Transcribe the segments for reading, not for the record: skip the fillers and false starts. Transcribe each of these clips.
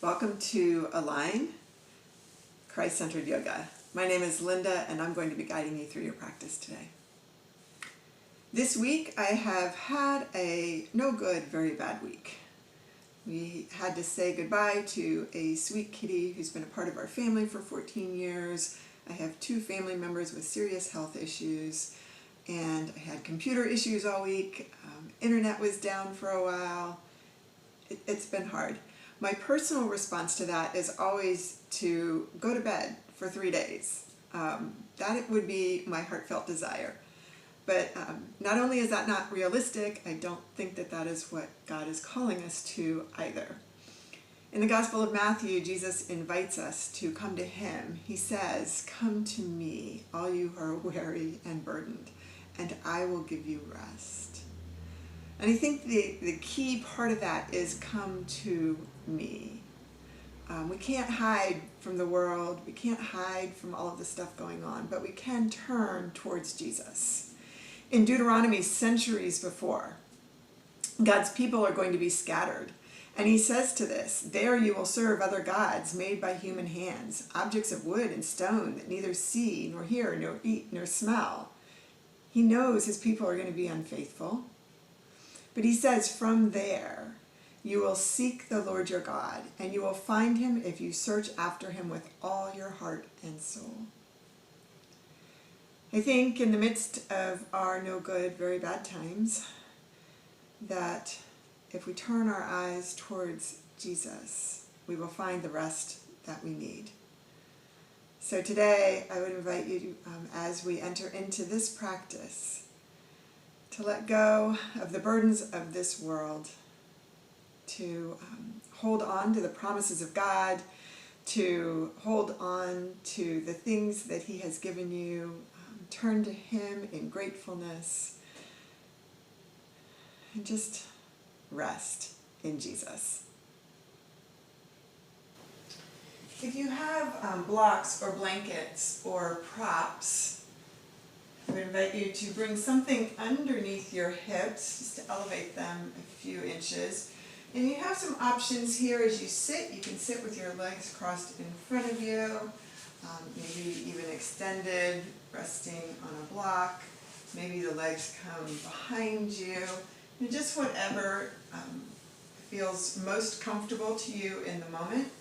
Welcome to Align, Christ-Centered Yoga. My name is Linda and I'm going to be guiding you through your practice today. This week I have had a no good, very bad week. We had to say goodbye to a sweet kitty who's been a part of our family for 14 years. I have 2 family members with serious health issues, and I had computer issues all week. Internet was down for a while. It's been hard. My personal response to that is always to go to bed for 3 days. That would be my heartfelt desire. But not only is that not realistic, I don't think that that is what God is calling us to either. In the Gospel of Matthew, Jesus invites us to come to Him. He says, "Come to me, all you who are weary and burdened, and I will give you rest." And I think the key part of that is come to me. We can't hide from the world. We can't hide from all of the stuff going on, but we can turn towards Jesus. In Deuteronomy, centuries before, God's people are going to be scattered. And He says to this, "There you will serve other gods made by human hands, objects of wood and stone that neither see, nor hear, nor eat, nor smell." He knows His people are going to be unfaithful. But He says, from there, you will seek the Lord your God, and you will find Him if you search after Him with all your heart and soul. I think in the midst of our no good, very bad times, that if we turn our eyes towards Jesus, we will find the rest that we need. So today, I would invite you, as we enter into this practice, to let go of the burdens of this world, to hold on to the promises of God, to hold on to the things that He has given you, turn to Him in gratefulness, and just rest in Jesus. If you have blocks or blankets or props, I would invite you to bring something underneath your hips, just to elevate them a few inches. And you have some options here as you sit. You can sit with your legs crossed in front of you, maybe even extended, resting on a block. Maybe the legs come behind you. And just whatever feels most comfortable to you in the moment.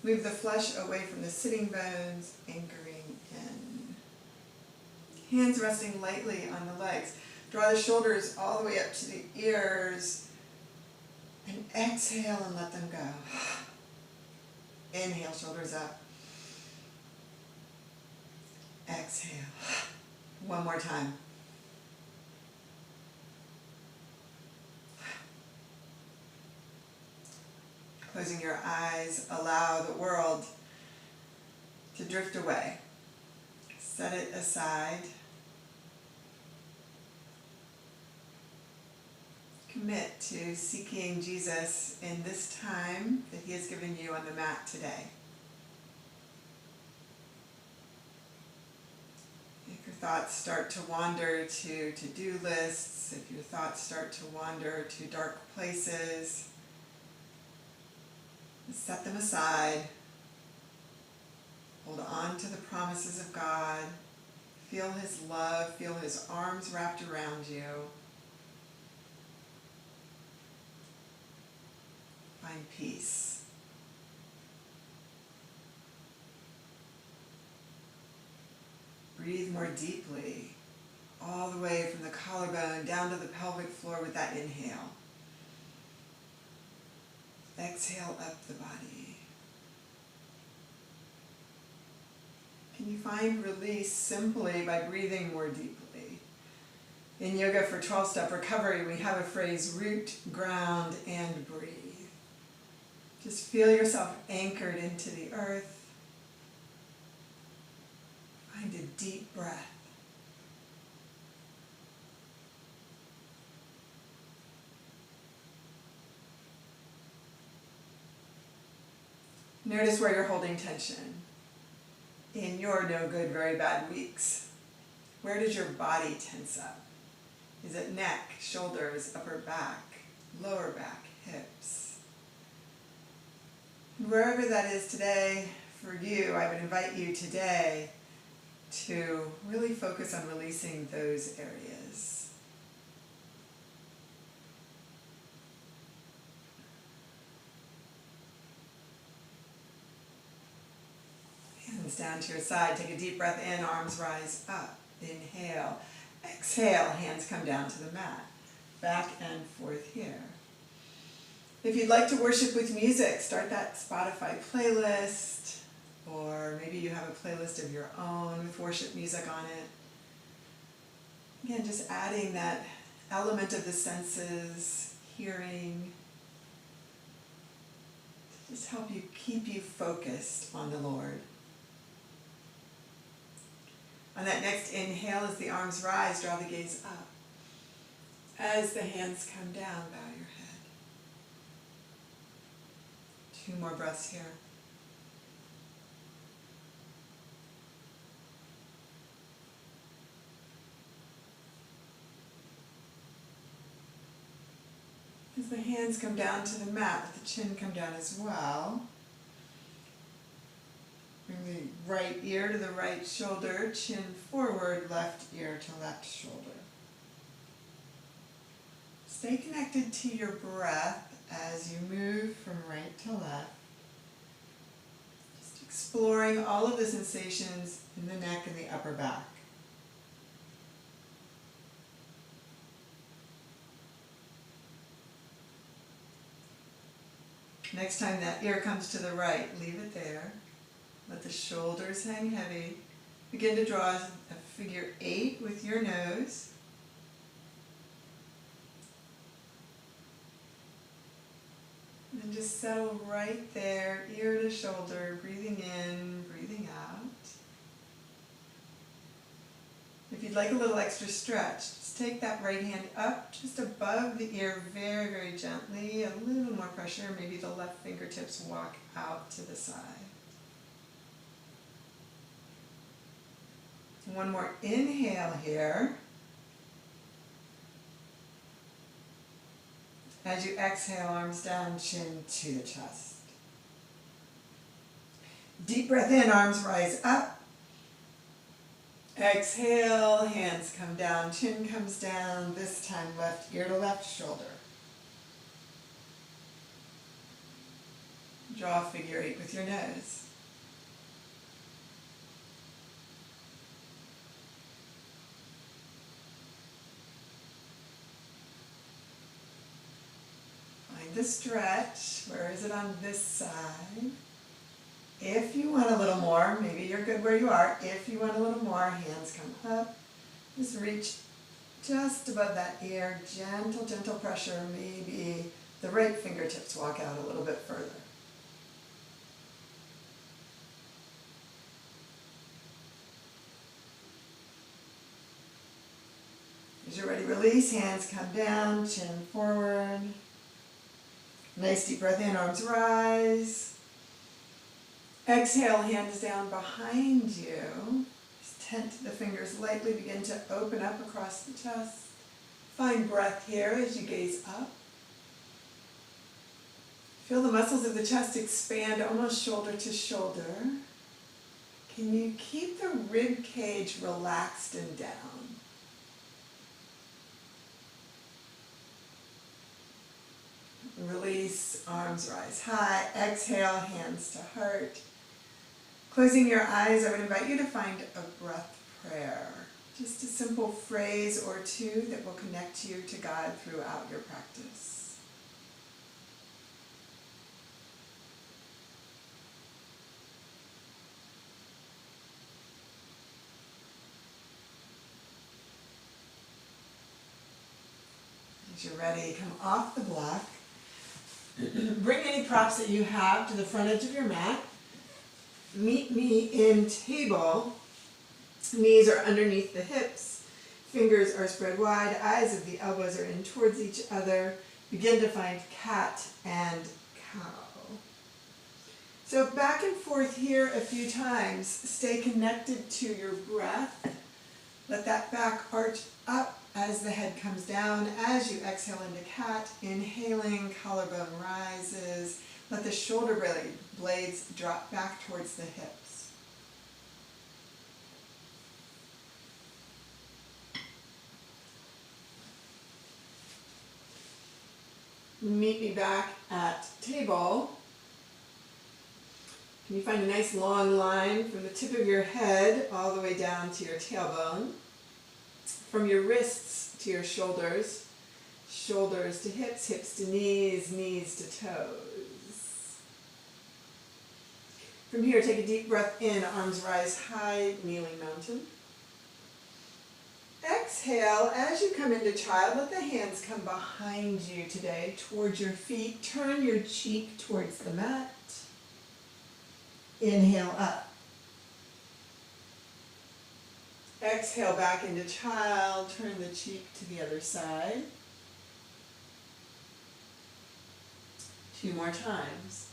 Move the flesh away from the sitting bones, anchoring in. Hands resting lightly on the legs. Draw the shoulders all the way up to the ears. And exhale and let them go. Inhale, shoulders up. Exhale. One more time. Closing your eyes, allow the world to drift away. Set it aside. Commit to seeking Jesus in this time that He has given you on the mat today. If your thoughts start to wander to to-do lists, if your thoughts start to wander to dark places, set them aside. Hold on to the promises of God. Feel His love. Feel His arms wrapped around you. Find peace. Breathe more deeply, all the way from the collarbone down to the pelvic floor with that inhale. Exhale up the body. Can you find release simply by breathing more deeply? In Yoga for 12-Step Recovery, we have a phrase, root, ground, and breathe. Just feel yourself anchored into the earth. Find a deep breath. Notice where you're holding tension in your no good, very bad weeks. Where does your body tense up? Is it neck, shoulders, upper back, lower back, hips? Wherever that is today for you, I would invite you today to really focus on releasing those areas. Hands down to your side. Take a deep breath in, arms rise up. Inhale. Exhale, hands come down to the mat. Back and forth here. If you'd like to worship with music, start that Spotify playlist, or maybe you have a playlist of your own with worship music on it. Again, just adding that element of the senses, hearing, to just help you keep you focused on the Lord. On that next inhale, as the arms rise, draw the gaze up. As the hands come down, bow your head. 2 more breaths here. As the hands come down to the mat, let the chin come down as well. Bring the right ear to the right shoulder, chin forward, left ear to left shoulder. Stay connected to your breath as you move from right to left. Just exploring all of the sensations in the neck and the upper back. Next time that ear comes to the right, leave it there. Let the shoulders hang heavy. Begin to draw a figure 8 with your nose. And just settle right there, ear to shoulder, breathing in, breathing out. If you'd like a little extra stretch, just take that right hand up just above the ear very, very gently. A little more pressure, maybe the left fingertips walk out to the side. One more inhale here. As you exhale, arms down, chin to the chest. Deep breath in, arms rise up. Exhale, hands come down, chin comes down, this time left ear to left shoulder. Draw a figure 8 with your nose. Find the stretch. Where is it on this side? If you want a little more, maybe you're good where you are. If you want a little more, hands come up. Just reach just above that ear. Gentle, gentle pressure. Maybe the right fingertips walk out a little bit further. As you're ready, release. Hands come down, chin forward. Nice deep breath in, arms rise. Exhale, hands down behind you. Just tent the fingers lightly, begin to open up across the chest. Find breath here as you gaze up. Feel the muscles of the chest expand almost shoulder to shoulder. Can you keep the rib cage relaxed and down? Release, arms rise high. Exhale, hands to heart. Closing your eyes, I would invite you to find a breath prayer. Just a simple phrase or two that will connect you to God throughout your practice. As you're ready, come off the block. Bring any props that you have to the front edge of your mat. Meet me in table. Knees are underneath the hips. Fingers are spread wide. Eyes of the elbows are in towards each other. Begin to find cat and cow. So back and forth here a few times. Stay connected to your breath. Let that back arch up as the head comes down. As you exhale into cat, inhaling, collarbone rises. Let the shoulder blades drop back towards the hips. Meet me back at table. Can you find a nice long line from the tip of your head all the way down to your tailbone? From your wrists to your shoulders, shoulders to hips, hips to knees, knees to toes. From here, take a deep breath in, arms rise high, kneeling mountain. Exhale, as you come into child, let the hands come behind you today, towards your feet. Turn your cheek towards the mat. Inhale up. Exhale back into child, turn the cheek to the other side. 2 more times.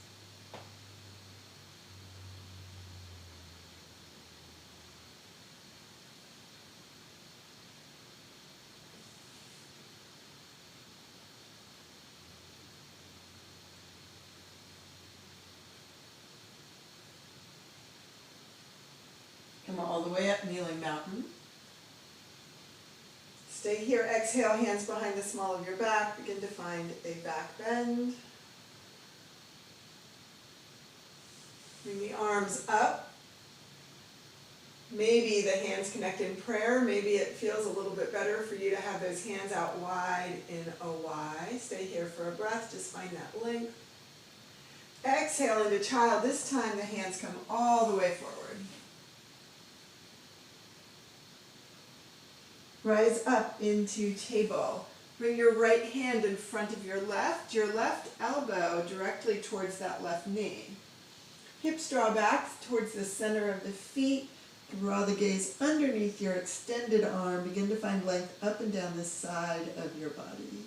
Come all the way up, kneeling mountain. Stay here, exhale, hands behind the small of your back. Begin to find a back bend. Bring the arms up. Maybe the hands connect in prayer. Maybe it feels a little bit better for you to have those hands out wide in a Y. Stay here for a breath, just find that length. Exhale into child. This time the hands come all the way forward. Rise up into table. Bring your right hand in front of your left elbow directly towards that left knee. Hips draw back towards the center of the feet. Draw the gaze underneath your extended arm. Begin to find length up and down the side of your body.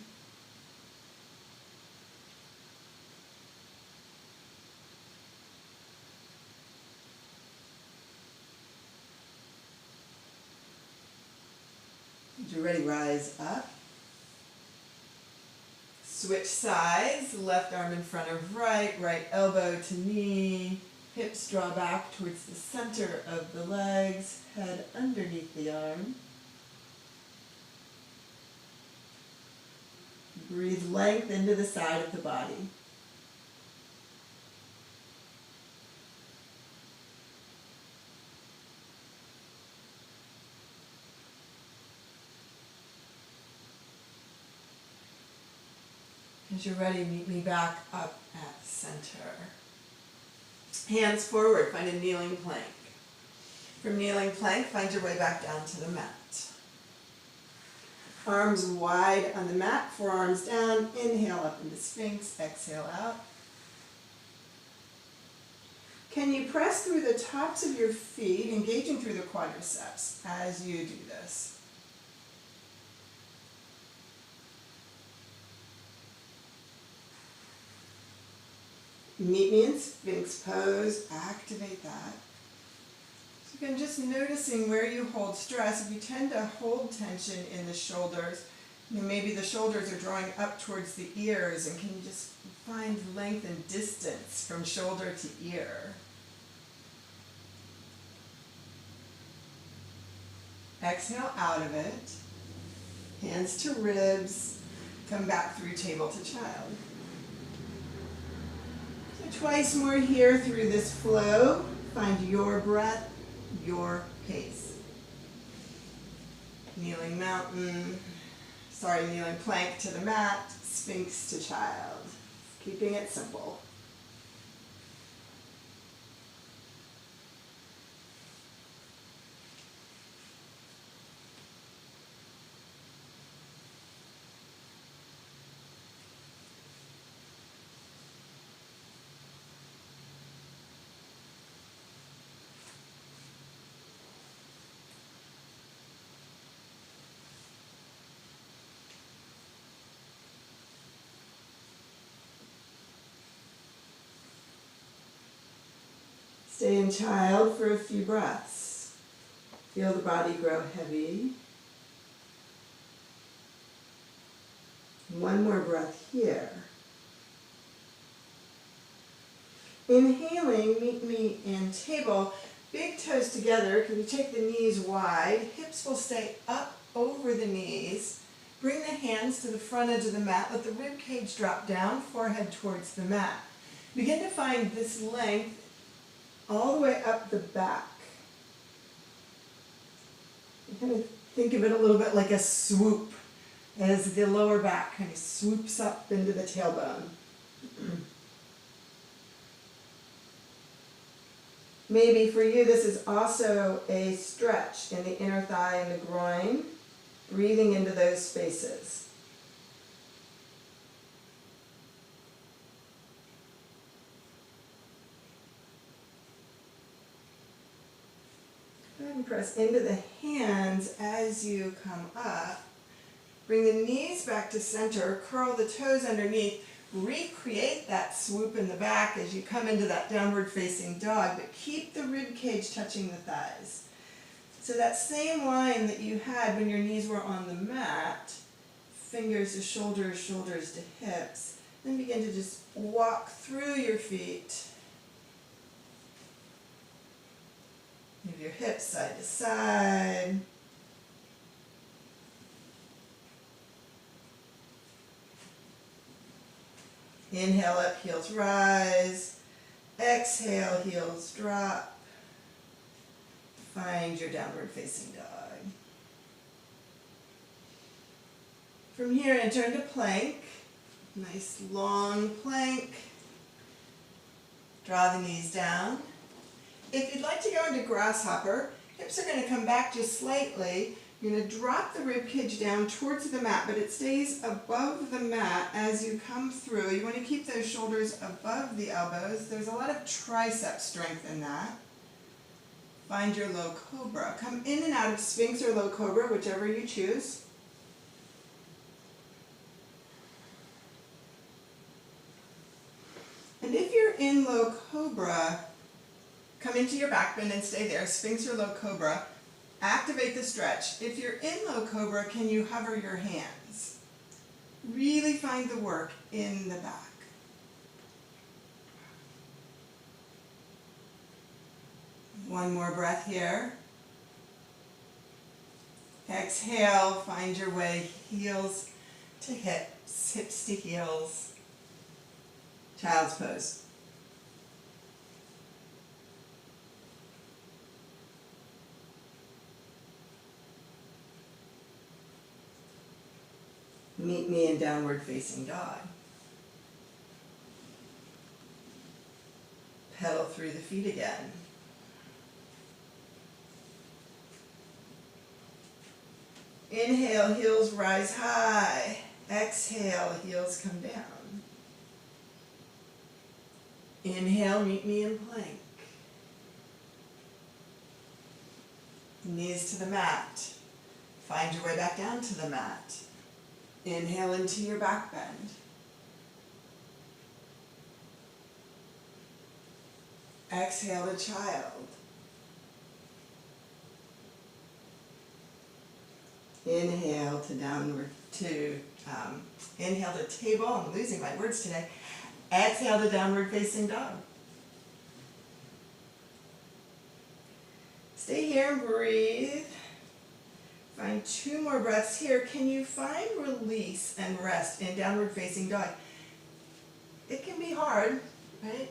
As you're ready, rise up. Switch sides, left arm in front of right, right elbow to knee. Hips draw back towards the center of the legs, head underneath the arm. Breathe length into the side of the body. As you're ready, meet me back up at center. Hands forward, find a kneeling plank. From kneeling plank, find your way back down to the mat. Arms wide on the mat, forearms down. Inhale up into Sphinx, exhale out. Can you press through the tops of your feet, engaging through the quadriceps as you do this? Meet me in Sphinx pose, activate that. So again, just noticing where you hold stress. If you tend to hold tension in the shoulders, maybe the shoulders are drawing up towards the ears, and can you just find length and distance from shoulder to ear? Exhale out of it. Hands to ribs. Come back through table to child. Twice more here through this flow. Find your breath, your pace. Kneeling plank to the mat, Sphinx to child. Keeping it simple. Stay in child for a few breaths. Feel the body grow heavy. One more breath here. Inhaling, meet me in table. Big toes together. Can you take the knees wide? Hips will stay up over the knees. Bring the hands to the front edge of the mat. Let the rib cage drop down, forehead towards the mat. Begin to find this length all the way up the back. You kind of think of it a little bit like a swoop, as the lower back kind of swoops up into the tailbone. Maybe for you this is also a stretch in the inner thigh and the groin, breathing into those spaces. Go ahead and press into the hands as you come up. Bring the knees back to center, curl the toes underneath, recreate that swoop in the back as you come into that downward facing dog, but keep the rib cage touching the thighs. So that same line that you had when your knees were on the mat, fingers to shoulders, shoulders to hips, then begin to just walk through your feet. Move your hips side to side. Inhale up, heels rise. Exhale, heels drop. Find your downward facing dog. From here, enter into plank. Nice long plank. Draw the knees down. If you'd like to go into grasshopper, hips are going to come back just slightly. You're going to drop the rib cage down towards the mat, but it stays above the mat as you come through. You want to keep those shoulders above the elbows. There's a lot of tricep strength in that. Find your low cobra. Come in and out of Sphinx or low cobra, whichever you choose. And if you're in low cobra, come into your back bend and stay there, Sphinx or low cobra. Activate the stretch. If you're in low cobra, can you hover your hands? Really find the work in the back. One more breath here. Exhale, find your way, heels to hips, hips to heels. Child's pose. Meet me in downward facing dog. Pedal through the feet again. Inhale, heels rise high. Exhale, heels come down. Inhale, meet me in plank. Knees to the mat. Find your way back down to the mat. Inhale into your back bend. Exhale to child. Inhale to downward inhale to table. I'm losing my words today. Exhale to downward facing dog. Stay here and breathe. Find 2 more breaths here. Can you find release and rest in downward facing dog? It can be hard, right?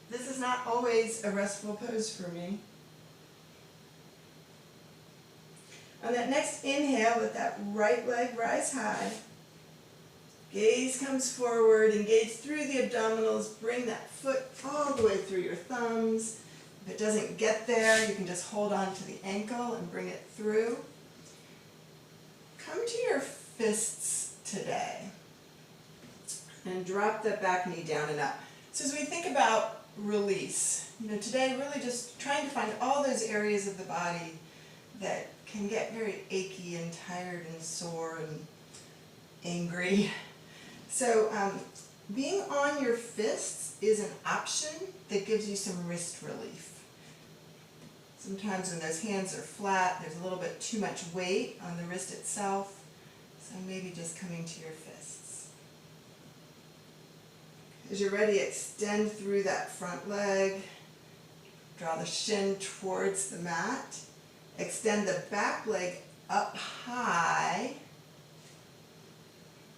This is not always a restful pose for me. On that next inhale, let that right leg rise high. Gaze comes forward, engage through the abdominals, bring that foot all the way through your thumbs. If it doesn't get there, you can just hold on to the ankle and bring it through. Come to your fists today and drop that back knee down and up. So as we think about release, today really just trying to find all those areas of the body that can get very achy and tired and sore and angry. So being on your fists is an option that gives you some wrist relief. Sometimes when those hands are flat, there's a little bit too much weight on the wrist itself. So maybe just coming to your fists. As you're ready, extend through that front leg. Draw the shin towards the mat. Extend the back leg up high.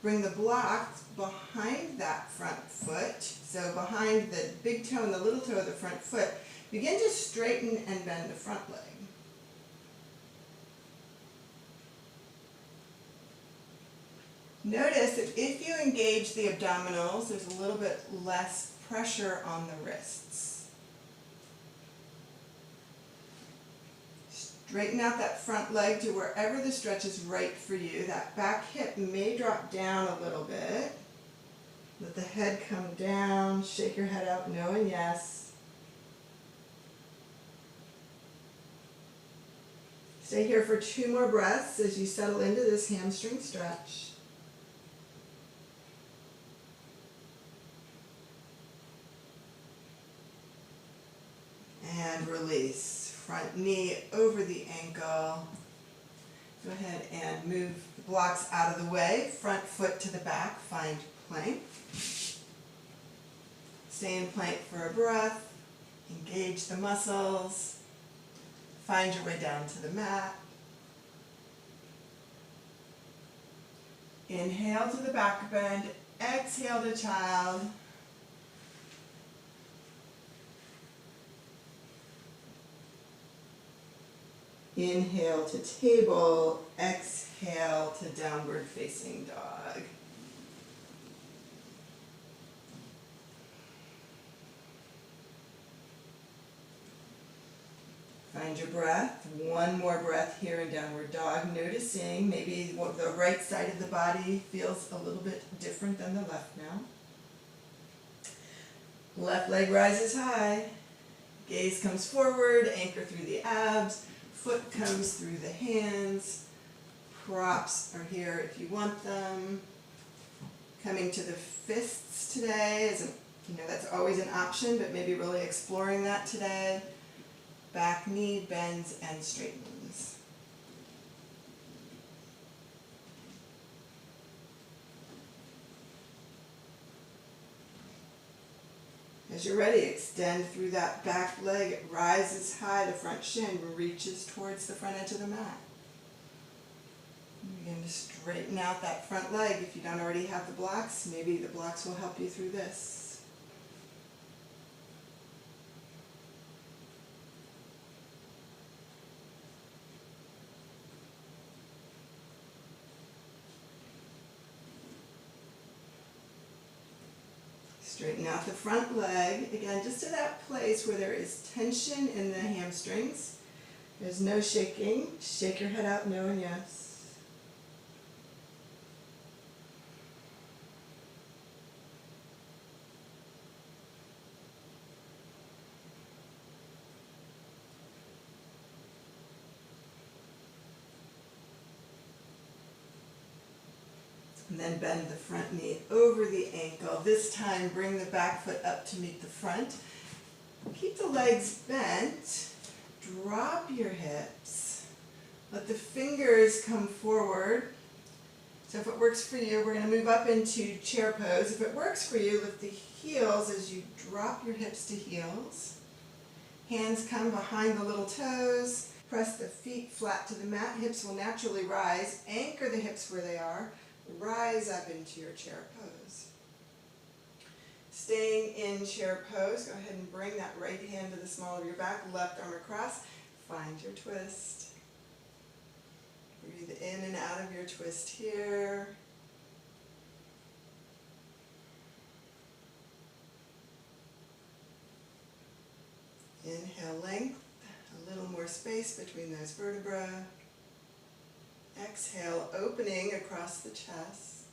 Bring the blocks behind that front foot. So behind the big toe and the little toe of the front foot. Begin to straighten and bend the front leg. Notice that if you engage the abdominals, there's a little bit less pressure on the wrists. Straighten out that front leg to wherever the stretch is right for you. That back hip may drop down a little bit. Let the head come down. Shake your head out, no and yes. Stay here for 2 more breaths as you settle into this hamstring stretch. And release. Front knee over the ankle. Go ahead and move the blocks out of the way. Front foot to the back. Find plank. Stay in plank for a breath. Engage the muscles. Find your way down to the mat. Inhale to the back bend. Exhale to child. Inhale to table, exhale to downward facing dog. Find your breath. 1 more breath here in downward dog, noticing maybe the right side of the body feels a little bit different than the left now. Left leg rises high. Gaze comes forward, anchor through the abs. Foot comes through the hands. Props are here if you want them. Coming to the fists today isn't, that's always an option, but maybe really exploring that today. Back knee bends and straightens. As you're ready, extend through that back leg. It rises high, the front shin reaches towards the front edge of the mat. Begin to straighten out that front leg. If you don't already have the blocks, maybe the blocks will help you through this. Straighten out the front leg, again, just to that place where there is tension in the hamstrings. There's no shaking. Shake your head out, no and yes. And then bend the front knee over the ankle. This time, bring the back foot up to meet the front. Keep the legs bent. Drop your hips. Let the fingers come forward. So if it works for you, we're going to move up into chair pose. If it works for you, lift the heels as you drop your hips to heels. Hands come behind the little toes. Press the feet flat to the mat. Hips will naturally rise. Anchor the hips where they are. Rise up into your chair pose. Staying in chair pose, go ahead and bring that right hand to the small of your back, left arm across. Find your twist. Breathe in and out of your twist here. Inhale, length, a little more space between those vertebrae. Exhale, opening across the chest.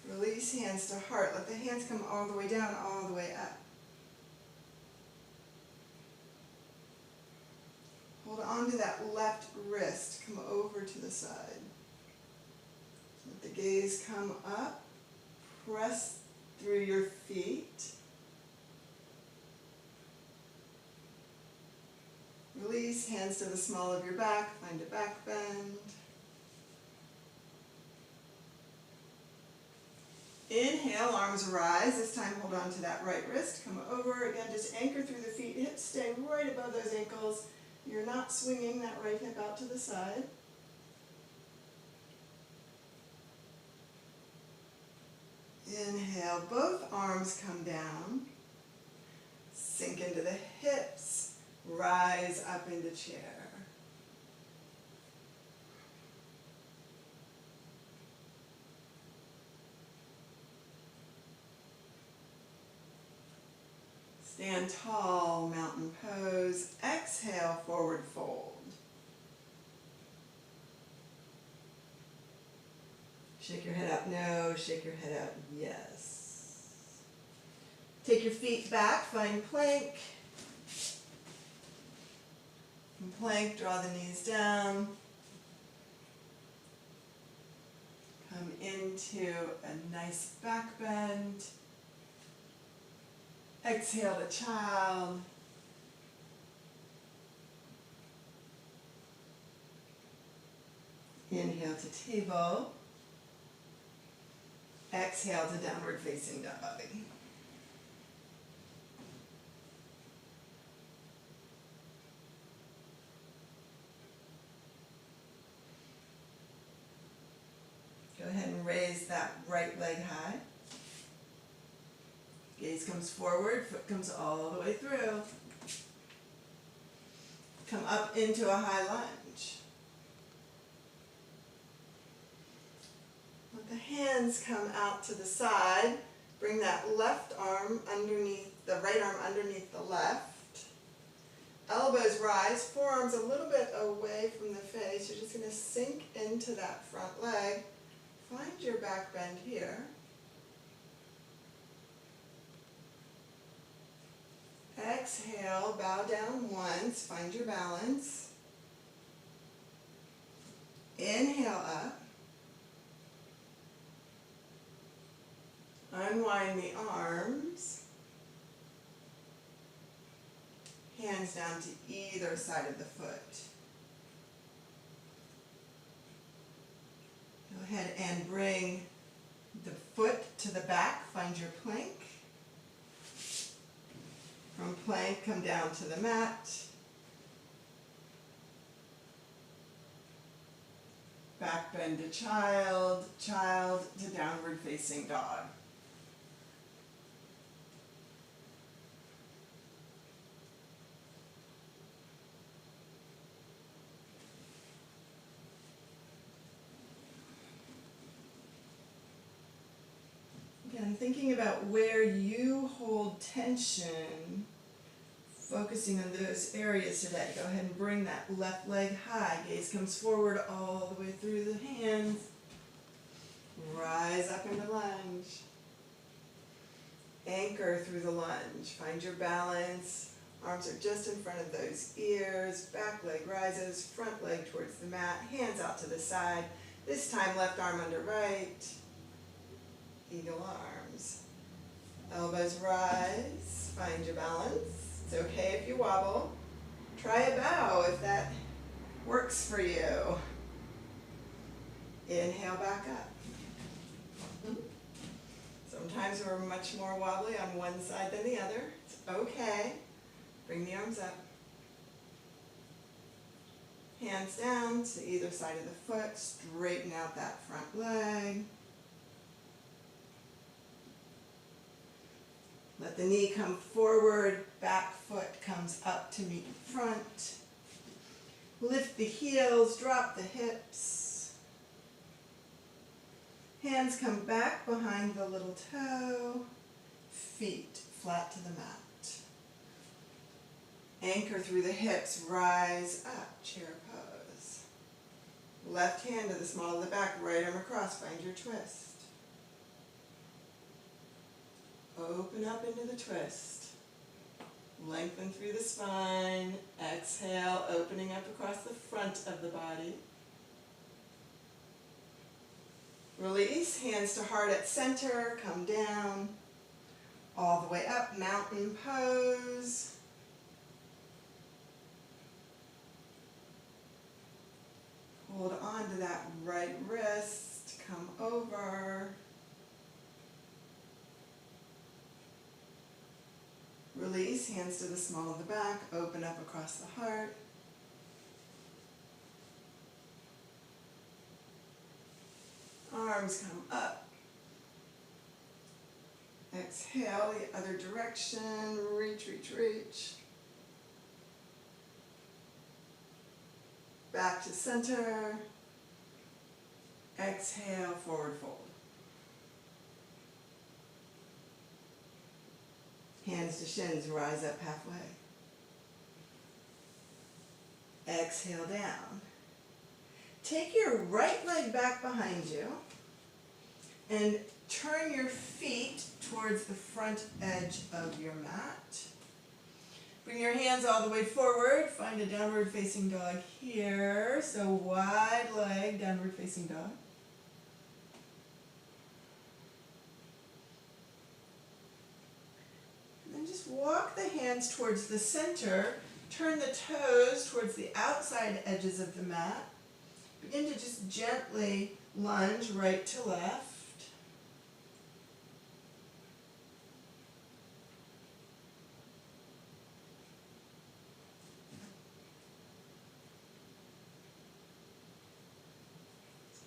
Release hands to heart. Let the hands come all the way down, all the way up. Hold on to that left wrist. Come over to the side. Let the gaze come up. Press through your feet. Release, hands to the small of your back, find a back bend. Inhale, arms rise. This time hold on to that right wrist. Come over. Again, just anchor through the feet. Hips stay right above those ankles. You're not swinging that right hip out to the side. Inhale, both arms come down. Sink into the hips. Rise up into chair. Stand tall, mountain pose. Exhale, forward fold. Shake your head out, no. Shake your head out, yes. Take your feet back, find plank. From plank, draw the knees down. Come into a nice back bend. Exhale to child. Inhale to table. Exhale to downward facing dog. Go ahead and raise that right leg high. Gaze comes forward, foot comes all the way through. Come up into a high lunge. Let the hands come out to the side. Bring that left arm underneath, the right arm underneath the left. Elbows rise, forearms a little bit away from the face. You're just going to sink into that front leg. Find your back bend here. Exhale, bow down once, find your balance. Inhale up. Unwind the arms. Hands down to either side of the foot. Go ahead and bring the foot to the back, find your plank. From plank, come down to the mat. Back bend to child, child to downward facing dog. Again, thinking about where you hold tension, focusing on those areas today. Go ahead and bring that left leg high. Gaze comes forward all the way through the hands. Rise up into lunge. Anchor through the lunge. Find your balance. Arms are just in front of those ears. Back leg rises, front leg towards the mat. Hands out to the side. This time left arm under right. Eagle arms. Elbows rise. Find your balance. It's okay if you wobble. Try a bow if that works for you. Inhale back up. Sometimes we're much more wobbly on one side than the other. It's okay. Bring the arms up. Hands down to either side of the foot. Straighten out that front leg. Let the knee come forward, back foot comes up to meet the front. Lift the heels, drop the hips. Hands come back behind the little toe. Feet flat to the mat. Anchor through the hips, rise up, chair pose. Left hand to the small of the back, right arm across, find your twist. Open up into the twist. Lengthen through the spine. Exhale, opening up across the front of the body. Release, hands to heart at center, come down. All the way up, mountain pose. Hold on to that right wrist, come over. release, hands to the small of the back, open up across the heart. Arms come up. Exhale the other direction, reach, reach, reach. Back to center. Exhale, forward fold. Hands to shins, rise up halfway. Exhale down. Take your right leg back behind you and turn your feet towards the front edge of your mat. Bring your hands all the way forward. Find a downward facing dog here. So wide leg, downward facing dog. And then just walk the hands towards the center. Turn the toes towards the outside edges of the mat. Begin to just gently lunge right to left.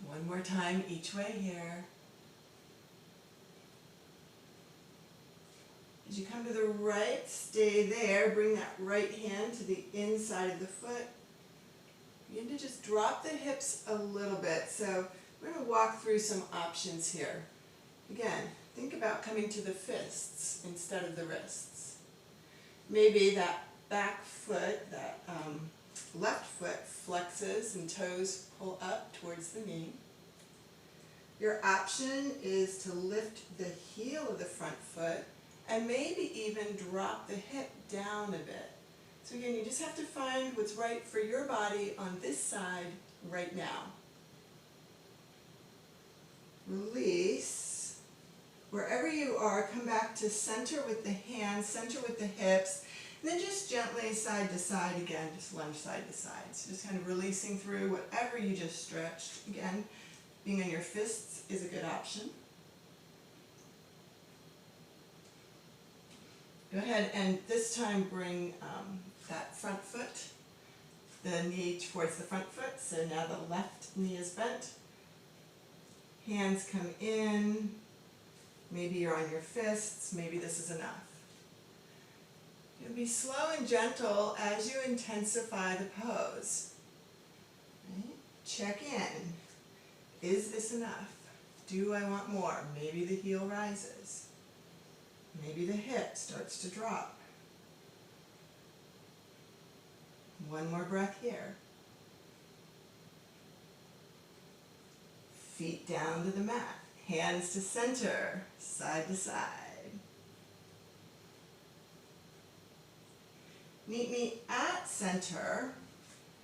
One more time each way here. As you come to the right, stay there. Bring that right hand to the inside of the foot. Begin to just drop the hips a little bit. So we're going to walk through some options here. Again, think about coming to the fists instead of the wrists. Maybe that back foot, that left foot flexes and toes pull up towards the knee. Your option is to lift the heel of the front foot and maybe even drop the hip down a bit. So again, you just have to find what's right for your body on this side right now. Release. Wherever you are, come back to center with the hands, center with the hips, and then just gently side to side again, just lunge side to side. So just kind of releasing through whatever you just stretched. Again, being on your fists is a good option. Go ahead and this time bring that front foot, the knee towards the front foot. So now the left knee is bent. Hands come in. Maybe you're on your fists. Maybe this is enough. You'll be slow and gentle as you intensify the pose. Right? Check in. Is this enough? Do I want more? Maybe the heel rises. Maybe the hip starts to drop. One more breath here. Feet down to the mat. Hands to center, side to side. Meet me at center.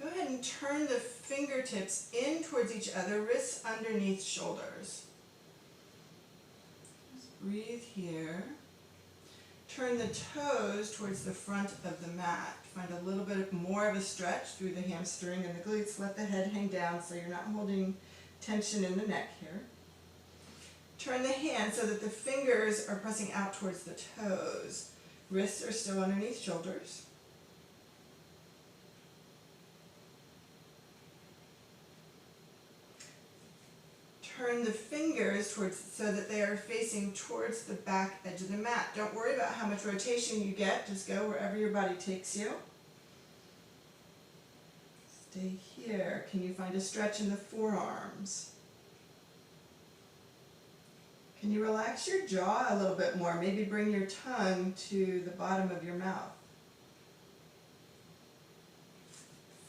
Go ahead and turn the fingertips in towards each other, wrists underneath shoulders. Just breathe here. Turn the toes towards the front of the mat. Find a little bit more of a stretch through the hamstring and the glutes. Let the head hang down so you're not holding tension in the neck here. Turn the hands so that the fingers are pressing out towards the toes. Wrists are still underneath shoulders. Turn the fingers towards so that they are facing towards the back edge of the mat. Don't worry about how much rotation you get. Just go wherever your body takes you. Stay here. Can you find a stretch in the forearms? Can you relax your jaw a little bit more? Maybe bring your tongue to the bottom of your mouth.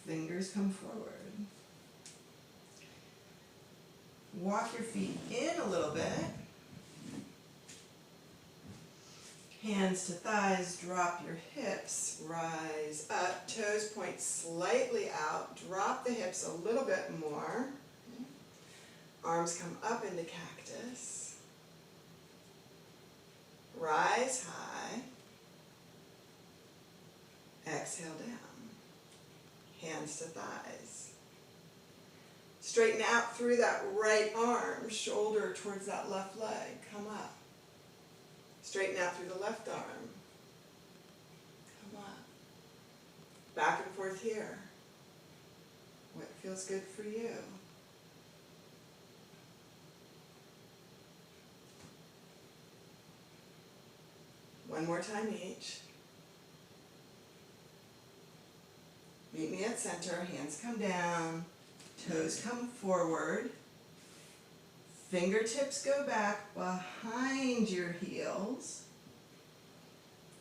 Fingers come forward. Walk your feet in a little bit. Hands to thighs, drop your hips, rise up, toes point slightly out, drop the hips a little bit more. Arms come up into cactus. Rise high. Exhale down. Hands to thighs. Straighten out through that right arm, shoulder towards that left leg. Come up. Straighten out through the left arm. Back and forth here. What feels good for you? One more time each. Meet me at center, hands come down, toes come forward, fingertips go back behind your heels.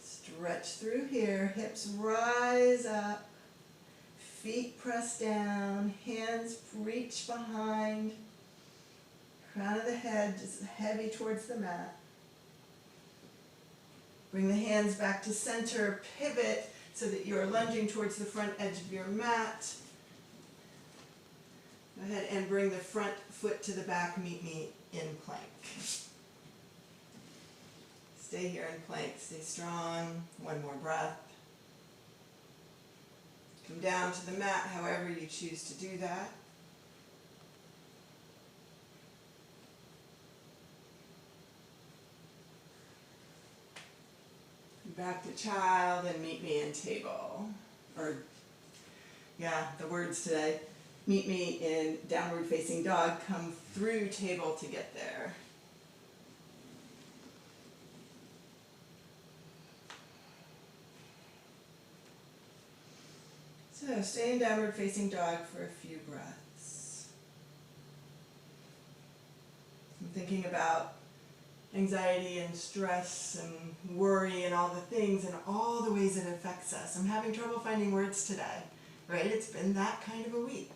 Stretch through here, hips rise up, feet press down, hands reach behind, crown of the head just heavy towards the mat. Bring the hands back to center, pivot so that you're lunging towards the front edge of your mat. Go ahead and bring the front foot to the back, meet me in plank. Stay here in plank, stay strong, one more breath. Come down to the mat however you choose to do that. Back to child and meet me in table. Or, yeah, the words today. Meet me in downward facing dog. Come through table to get there. So stay in downward facing dog for a few breaths. I'm thinking about anxiety and stress and worry and all the things and all the ways it affects us. I'm having trouble finding words today, right? It's been that kind of a week.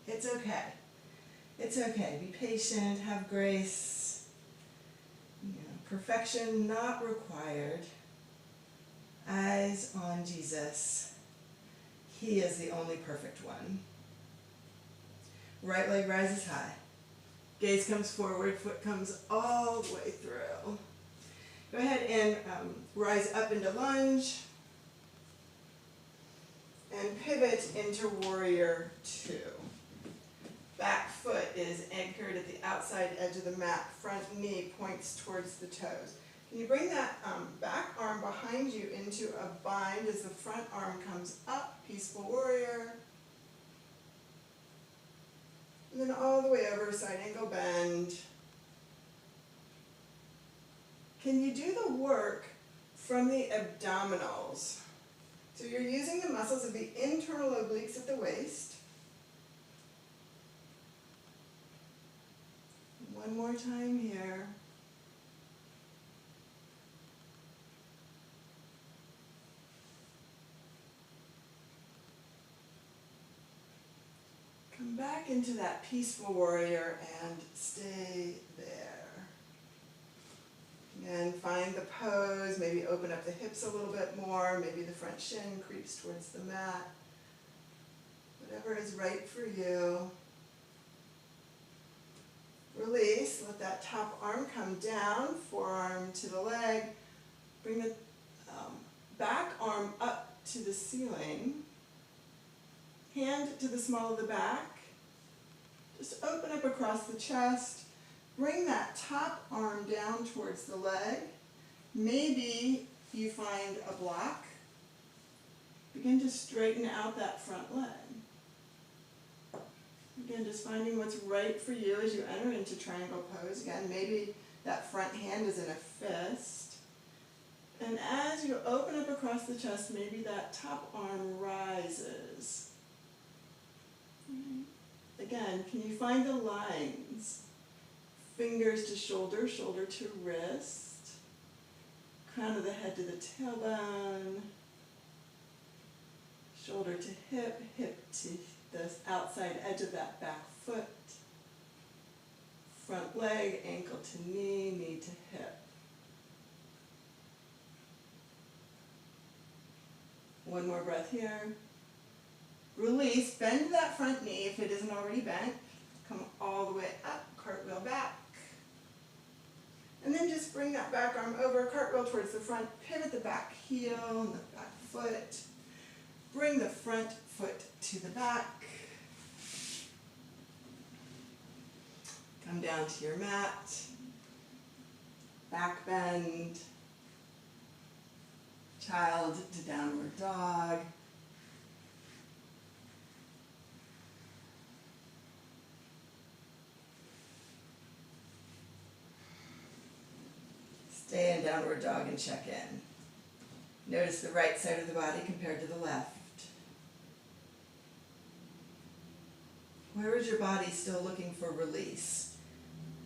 It's okay. It's okay. Be patient, have grace. Perfection not required. Eyes on Jesus. He is the only perfect one. Right leg rises high. Gaze comes forward, foot comes all the way through. Go ahead and rise up into lunge and pivot into warrior two. Back foot is anchored at the outside edge of the mat. Front knee points towards the toes. Can you bring that back arm behind you into a bind as the front arm comes up, peaceful warrior. And then all the way over, side angle bend. Can you do the work from the abdominals? So you're using the muscles of the internal obliques at the waist. One more time here. Come back into that peaceful warrior and stay there. And find the pose, maybe open up the hips a little bit more, maybe the front shin creeps towards the mat. Whatever is right for you. Release, let that top arm come down, forearm to the leg. Bring the back arm up to the ceiling. Hand to the small of the back. Just open up across the chest. Bring that top arm down towards the leg. Maybe you find a block. Begin to straighten out that front leg. Again, just finding what's right for you as you enter into triangle pose. Again, maybe that front hand is in a fist. And as you open up across the chest, maybe that top arm rises. Again, can you find the lines? Fingers to shoulder, shoulder to wrist, crown of the head to the tailbone, shoulder to hip, hip to the outside edge of that back foot, front leg, ankle to knee, knee to hip. One more breath here. Release, bend that front knee if it isn't already bent. Come all the way up, cartwheel back. And then just bring that back arm over, cartwheel towards the front, pivot the back heel and the back foot. Bring the front foot to the back. Come down to your mat. Back bend. Child to downward dog. Stay in downward dog and check in. Notice the right side of the body compared to the left. Where is your body still looking for release?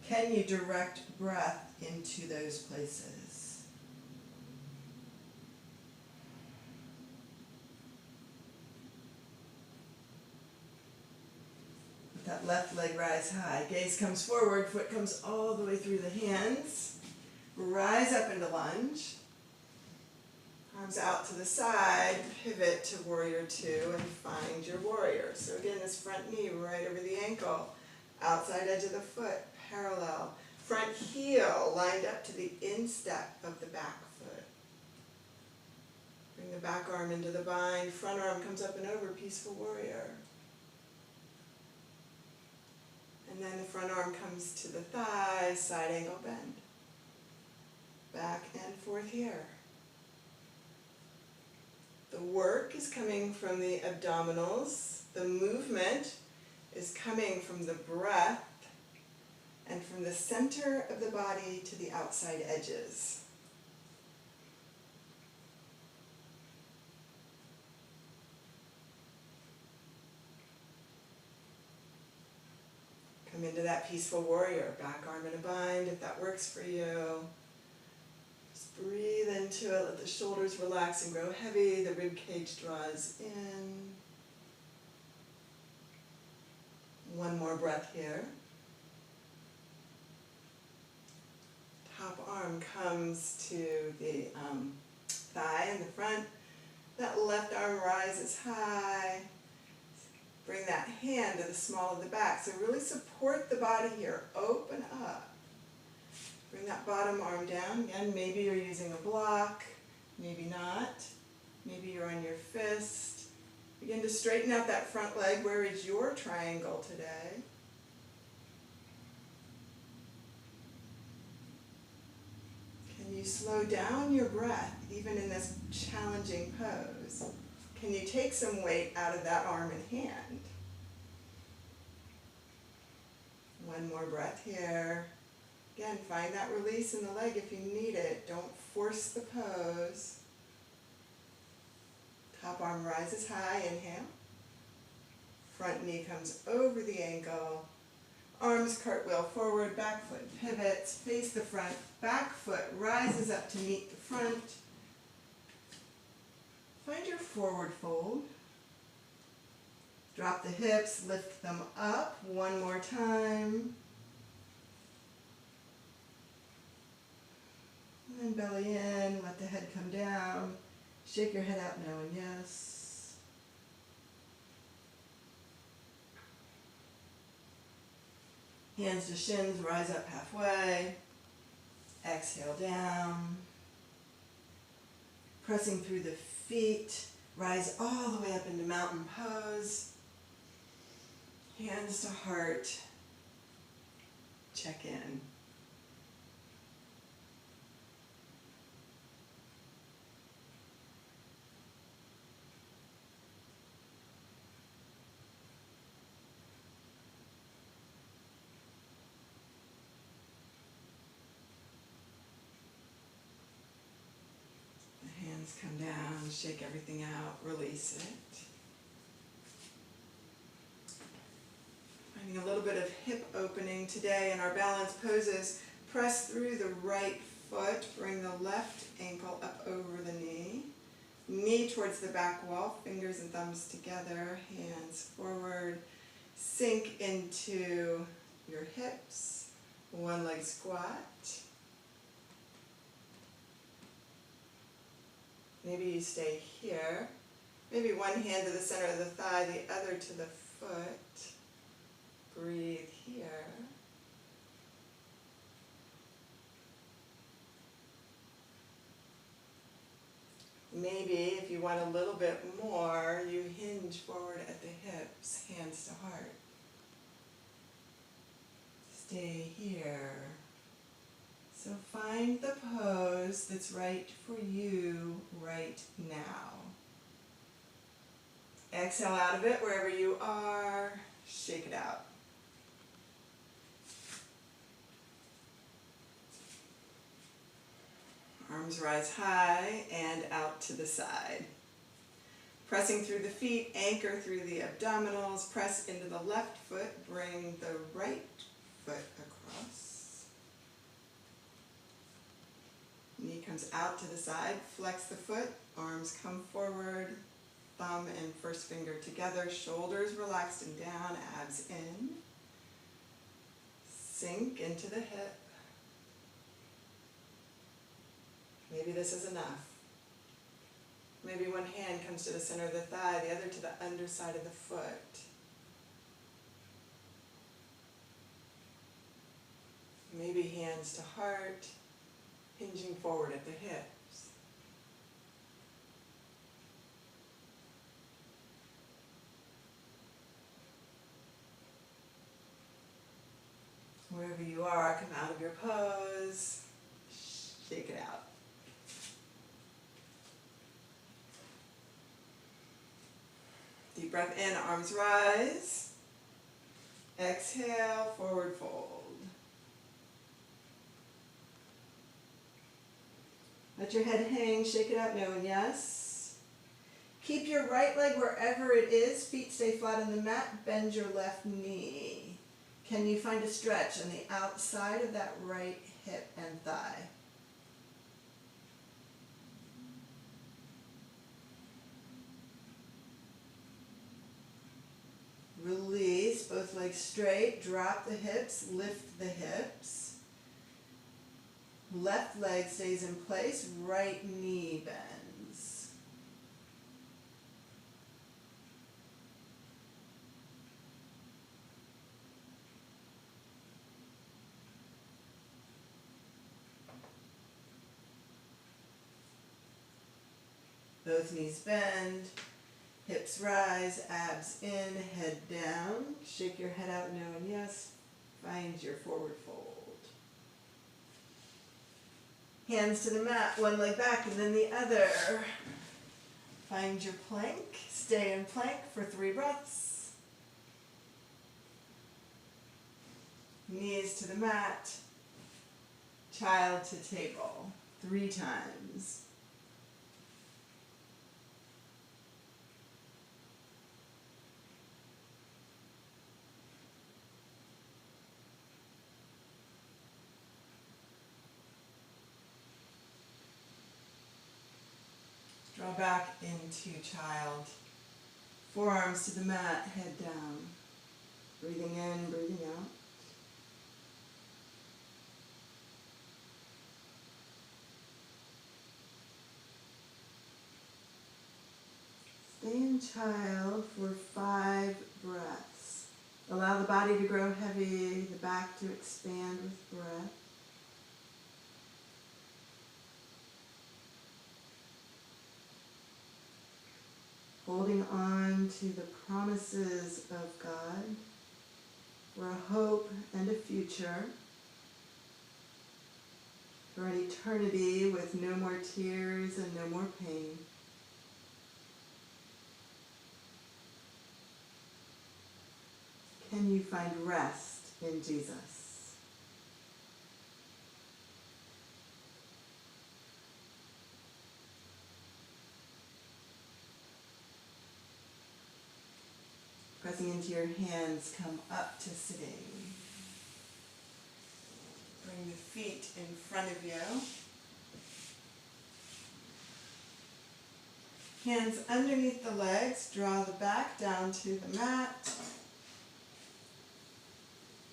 Can you direct breath into those places? Let that left leg rise high. Gaze comes forward, foot comes all the way through the hands. Rise up into lunge. Arms out to the side, pivot to warrior two and find your warrior. So again, this front knee right over the ankle, outside edge of the foot, parallel. Front heel lined up to the instep of the back foot. Bring the back arm into the bind, front arm comes up and over, peaceful warrior. And then the front arm comes to the thigh, side angle bend. Back and forth here. The work is coming from the abdominals. The movement is coming from the breath and from the center of the body to the outside edges. Come into that peaceful warrior, back arm in a bind if that works for you. Breathe into it, let the shoulders relax and grow heavy, the rib cage draws in. One more breath here. Top arm comes to the thigh in the front. That left arm rises high. Bring that hand to the small of the back. So really support the body here, open up. Bring that bottom arm down. Again, maybe you're using a block, maybe not. Maybe you're on your fist. Begin to straighten out that front leg. Where is your triangle today? Can you slow down your breath, even in this challenging pose? Can you take some weight out of that arm and hand? One more breath here. Again, find that release in the leg if you need it. Don't force the pose. Top arm rises high, inhale. Front knee comes over the ankle. Arms cartwheel forward, back foot pivots, face the front. Back foot rises up to meet the front. Find your forward fold. Drop the hips, lift them up. One more time. And then belly in, let the head come down. Shake your head out now and yes. Hands to shins, rise up halfway. Exhale down. Pressing through the feet, rise all the way up into mountain pose. Hands to heart. Check in. Come down, shake everything out, release it. Finding a little bit of hip opening today in our balance poses. Press through the right foot, bring the left ankle up over the knee. Knee towards the back wall, fingers and thumbs together, hands forward. Sink into your hips, one leg squat. Maybe you stay here. Maybe one hand to the center of the thigh, the other to the foot. Breathe here. Maybe if you want a little bit more, you hinge forward at the hips, hands to heart. Stay here. So find the pose that's right for you right now. Exhale out of it wherever you are. Shake it out. arms rise high and out to the side. Pressing through the feet, anchor through the abdominals, press into the left foot, bring the right foot across. Knee comes out to the side, flex the foot, arms come forward, thumb and first finger together, shoulders relaxed and down, abs in. Sink into the hip. Maybe this is enough. Maybe one hand comes to the center of the thigh, the other to the underside of the foot. Maybe hands to heart, hinging forward at the hips. Wherever you are, come out of your pose, shake it out. Deep breath in, arms rise. Exhale, forward fold. Let your head hang, shake it out, no and yes. Keep your right leg wherever it is, feet stay flat on the mat, bend your left knee. Can you find a stretch on the outside of that right hip and thigh? Release, both legs straight, drop the hips, lift the hips. Left leg stays in place, right knee bends. Both knees bend. Hips rise, abs in, head down. Shake your head out, no and yes. Find your forward fold. Hands to the mat, one leg back and then the other. Find your plank. Stay in plank for 3 breaths. Knees to the mat. Child to table. 3 times. Draw back into child. Forearms to the mat, head down. Breathing in, breathing out. Stay in child for 5 breaths. Allow the body to grow heavy, the back to expand with breath. Holding on to the promises of God for a hope and a future, for an eternity with no more tears and no more pain. Can you find rest in Jesus? Pressing into your hands, come up to sitting. Bring the feet in front of you. Hands underneath the legs, draw the back down to the mat.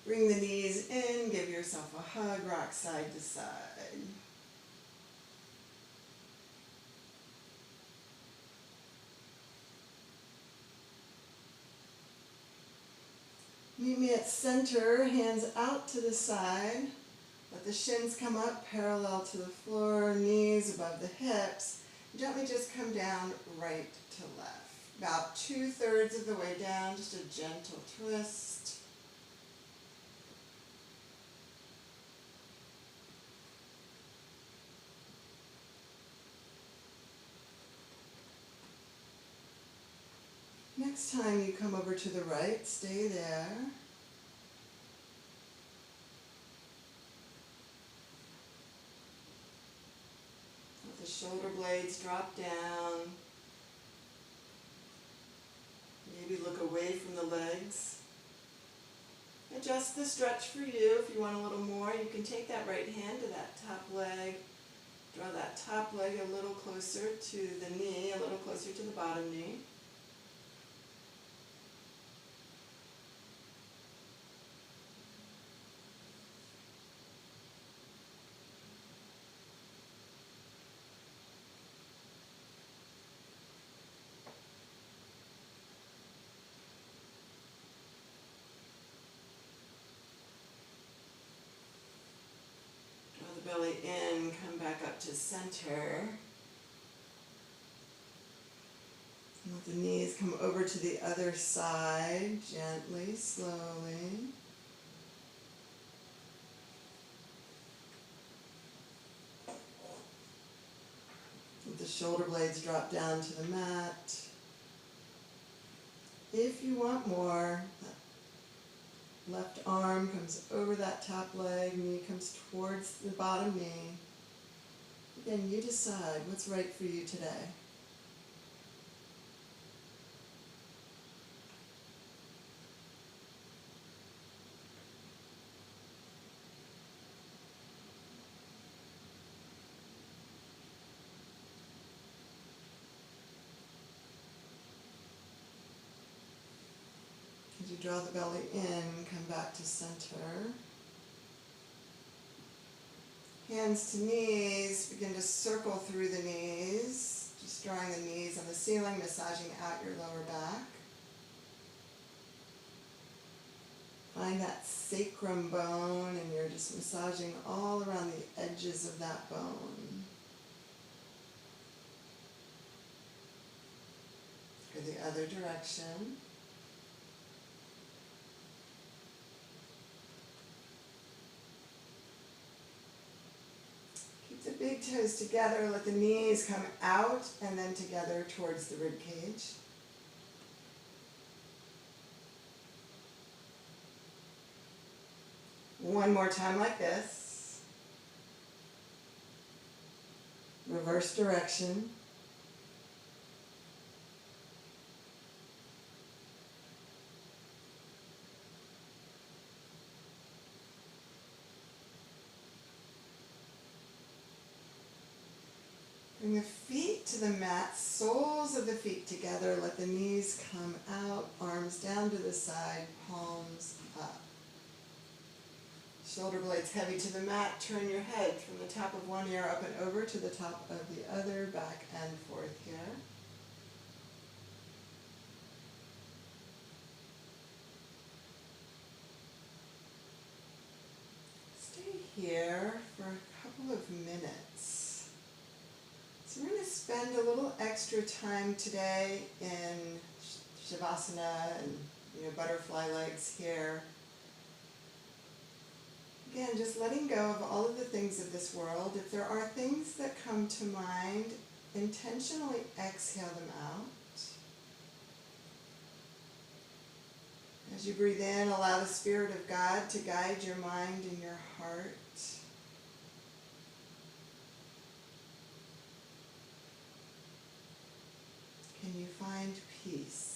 Bring the knees in, give yourself a hug, rock side to side. Meet me at center, hands out to the side. Let the shins come up parallel to the floor, knees above the hips. Gently just come down right to left. About 2/3 of the way down, just a gentle twist. Next time you come over to the right, stay there. Shoulder blades drop down. Maybe look away from the legs. Adjust the stretch for you. If you want a little more, you can take that right hand to that top leg. Draw that top leg a little closer to the knee, a little closer to the bottom knee. Belly in, come back up to center. And let the knees come over to the other side, gently, slowly. Let the shoulder blades drop down to the mat. If you want more, left arm comes over that top leg, knee comes towards the bottom knee. Again, you decide what's right for you today. As you draw the belly in, come back to center. Hands to knees, begin to circle through the knees, just drawing the knees on the ceiling, massaging out your lower back. Find that sacrum bone and you're just massaging all around the edges of that bone. Go the other direction. The big toes together, let the knees come out and then together towards the rib cage. One more time like this. Reverse direction. Bring the feet to the mat, soles of the feet together, let the knees come out, arms down to the side, palms up. Shoulder blades heavy to the mat, turn your head from the top of one ear up and over to the top of the other, back and forth here. Stay here for a couple of minutes. So we're going to spend a little extra time today in Shavasana and butterfly legs here. Again, just letting go of all of the things of this world. If there are things that come to mind, intentionally exhale them out. As you breathe in, allow the Spirit of God to guide your mind and your heart. Can you find peace?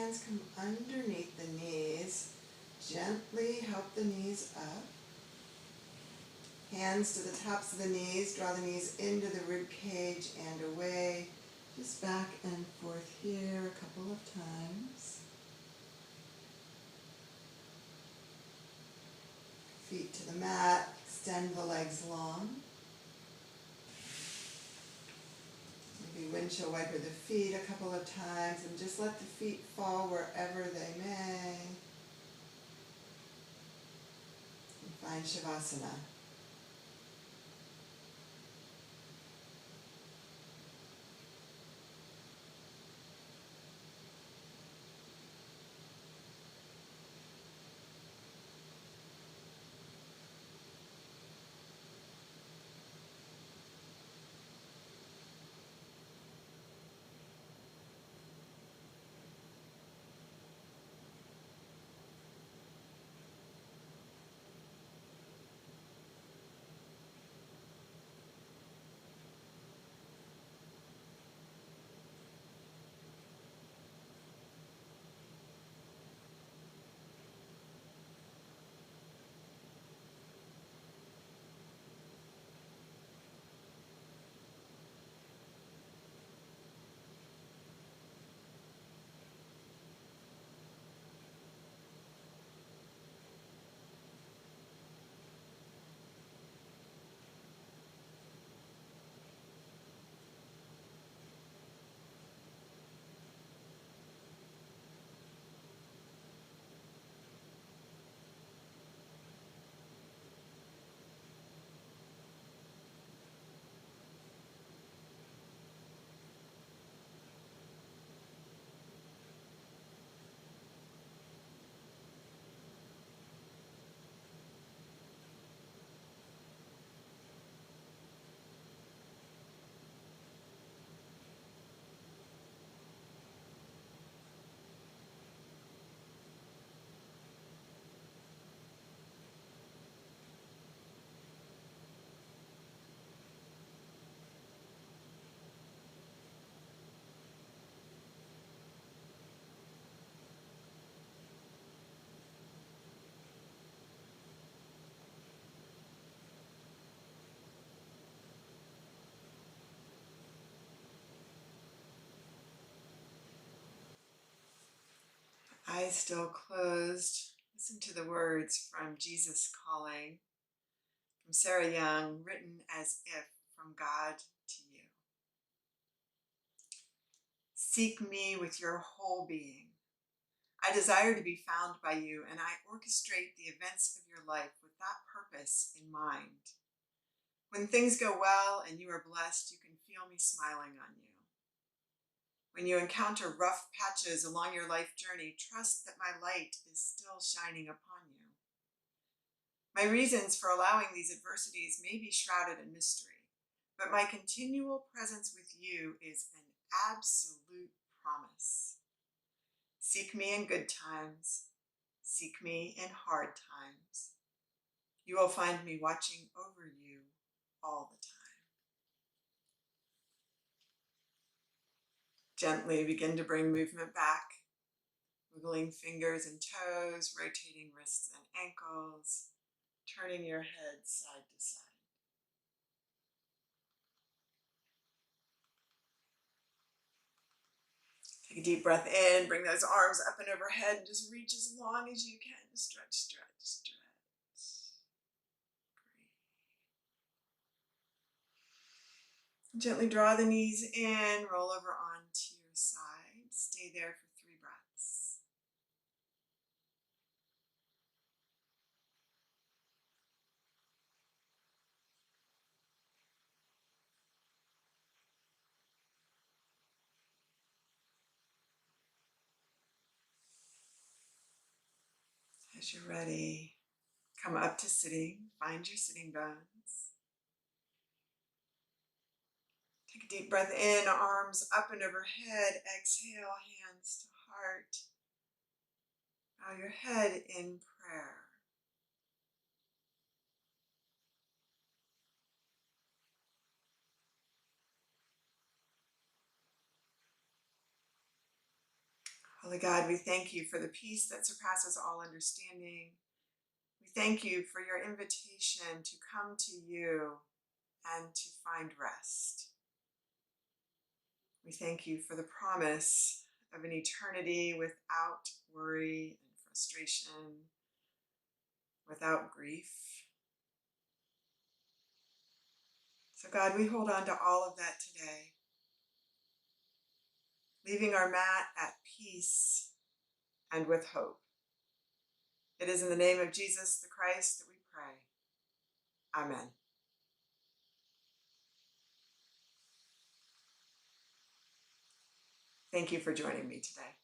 hands come underneath the knees. Gently help the knees up. Hands to the tops of the knees. Draw the knees into the rib cage and away. Just back and forth here a couple of times. Feet to the mat. Extend the legs long. Maybe windshield wiper the feet a couple of times and just let the feet fall wherever they may. And find Shavasana. Eyes still closed. Listen to the words from Jesus Calling, from Sarah Young, written as if from God to you. Seek me with your whole being. I desire to be found by you, and I orchestrate the events of your life with that purpose in mind. When things go well and you are blessed, you can feel me smiling on you. When you encounter rough patches along your life journey, trust that my light is still shining upon you. My reasons for allowing these adversities may be shrouded in mystery, but my continual presence with you is an absolute promise. Seek me in good times. Seek me in hard times. You will find me watching over you all the time. Gently begin to bring movement back, wiggling fingers and toes, rotating wrists and ankles, turning your head side to side. Take a deep breath in, bring those arms up and overhead, and just reach as long as you can. Stretch, stretch, stretch. Breathe. Gently draw the knees in, roll over onto your side. Stay there for 3 breaths. As you're ready, come up to sitting. Find your sitting bones. Take a deep breath in, arms up and overhead. Exhale, hands to heart. Bow your head in prayer. Holy God, we thank you for the peace that surpasses all understanding. We thank you for your invitation to come to you and to find rest. We thank you for the promise of an eternity without worry and frustration, without grief. So God, we hold on to all of that today, leaving our mat at peace and with hope. It is in the name of Jesus the Christ that we pray. Amen. Thank you for joining me today.